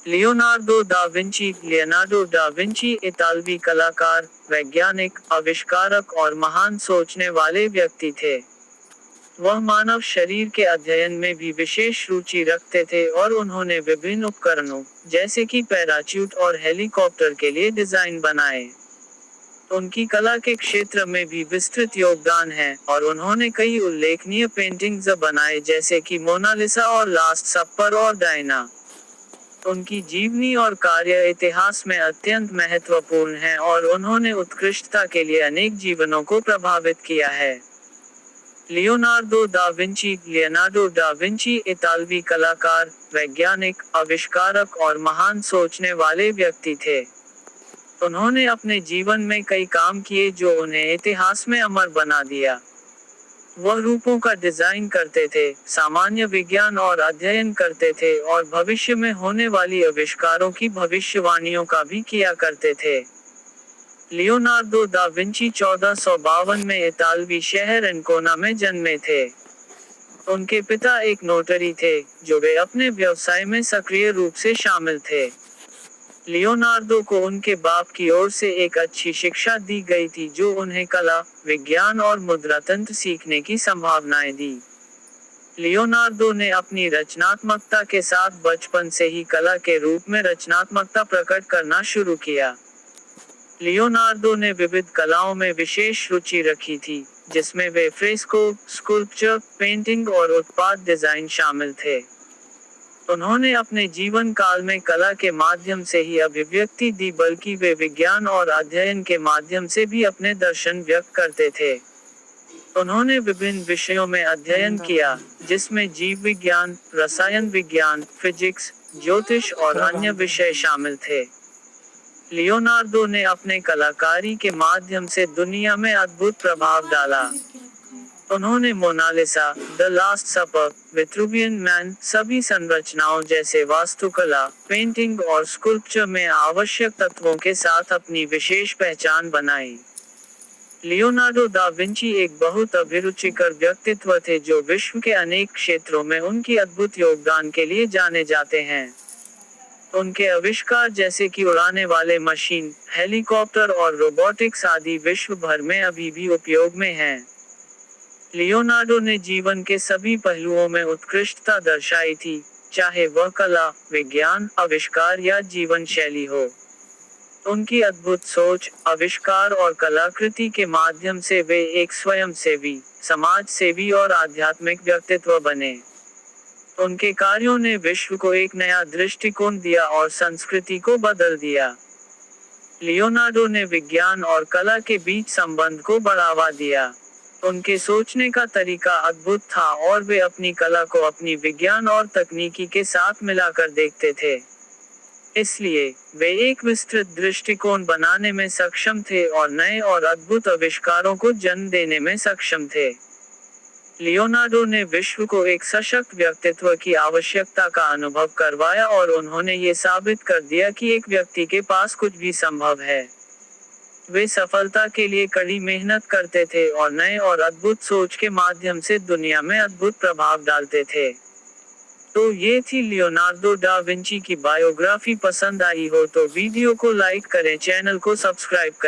Leonardo da Vinci इतालवी कलाकार, वैज्ञानिक, आविष्कारक और महान सोचने वाले व्यक्ति थे। वह मानव शरीर के अध्ययन में भी विशेष रुचि रखते थे और उन्होंने विभिन्न उपकरणों, जैसे कि पैराच्यूट और हेलीकॉप्टर के लिए डिजाइन बनाए। उनकी कला के क्षेत्र में भी विस्तृत योगदान है, और उन्होंने कई उल्लेखनीय पेंटिंग्स बनाए जैसे कि मोनालिसा और लास्ट सपर और डायना। उनकी जीवनी और कार्य इतिहास में अत्यंत महत्वपूर्ण है और उन्होंने उत्कृष्टता के लिए अनेक जीवनों को प्रभावित किया है। लियोनार्डो डा विंची इतालवी कलाकार, वैज्ञानिक, आविष्कारक और महान सोचने वाले व्यक्ति थे। उन्होंने अपने जीवन में कई काम किए जो उन्हें इतिहास में अमर बना दिया। वह रूपों का डिजाइन करते थे, सामान्य विज्ञान और अध्ययन करते थे और भविष्य में होने वाली आविष्कारों की भविष्यवाणियों का भी किया करते थे। लियोनार्डो दा विंची 1452 में इतालवी शहर एनकोना में जन्मे थे। उनके पिता एक नोटरी थे, जो वे अपने व्यवसाय में सक्रिय रूप से शामिल थे। लियोनार्डो को उनके बाप की ओर से एक अच्छी शिक्षा दी गई थी जो उन्हें कला, विज्ञान और मुद्रा तंत्र सीखने की संभावनाएं दी। लियोनार्डो ने अपनी रचनात्मकता के साथ बचपन से ही कला के रूप में रचनात्मकता प्रकट करना शुरू किया। लियोनार्डो ने विविध कलाओं में विशेष रुचि रखी थी, जिसमें वे फ्रेस्को, स्कल्पचर, पेंटिंग और उत्पाद डिजाइन शामिल थे। उन्होंने अपने जीवन काल में कला के माध्यम से ही अभिव्यक्ति दी, बल्कि वे विज्ञान और अध्ययन के माध्यम से भी अपने दर्शन व्यक्त करते थे। उन्होंने विभिन्न विषयों में अध्ययन किया, जिसमें जीव विज्ञान, रसायन विज्ञान, फिजिक्स, ज्योतिष और अन्य विषय शामिल थे। लियोनार्डो ने अपने कलाकारी के माध्यम से दुनिया में अद्भुत प्रभाव डाला। उन्होंने Mona Lisa, the Last Supper, Vitruvian Man, सभी संरचनाओं जैसे वास्तुकला, पेंटिंग और स्कल्पचर में आवश्यक तत्वों के साथ अपनी विशेष पहचान बनाई। लियोनार्डो दा विंची एक बहुत अभिरुचिकर व्यक्तित्व थे जो विश्व के अनेक क्षेत्रों में उनकी अद्भुत योगदान के लिए जाने जाते हैं। उनके आविष्कार जैसे कि उड़ाने वाले मशीन, हेलीकॉप्टर और रोबोटिक्स आदि विश्व भर में अभी भी उपयोग में हैं। लियोनार्डो ने जीवन के सभी पहलुओं में उत्कृष्टता दर्शाई थी, चाहे वह कला, विज्ञान, आविष्कार या जीवन शैली हो। उनकी अद्भुत सोच, आविष्कार और कलाकृति के माध्यम से वे एक स्वयंसेवी, समाज सेवी और आध्यात्मिक व्यक्तित्व बने। उनके कार्यों ने विश्व को एक नया दृष्टिकोण दिया और संस्कृति को बदल दिया। लियोनार्डो ने विज्ञान और कला के बीच संबंध को बढ़ावा दिया। उनके सोचने का तरीका अद्भुत था और वे अपनी कला को अपनी विज्ञान और तकनीकी के साथ मिलाकर देखते थे। इसलिए, वे एक विस्तृत दृष्टिकोण बनाने में सक्षम थे और नए और अद्भुत आविष्कारों को जन्म देने में सक्षम थे। लियोनार्डो ने विश्व को एक सशक्त व्यक्तित्व की आवश्यकता का अनुभव करवाया और उन्होंने ये साबित कर दिया कि एक व्यक्ति के पास कुछ भी संभव है। वे सफलता के लिए कड़ी मेहनत करते थे और नए और अद्भुत सोच के माध्यम से दुनिया में अद्भुत प्रभाव डालते थे। तो ये थी लियोनार्डो डा विंची की बायोग्राफी। पसंद आई हो तो वीडियो को लाइक करें, चैनल को सब्सक्राइब करें।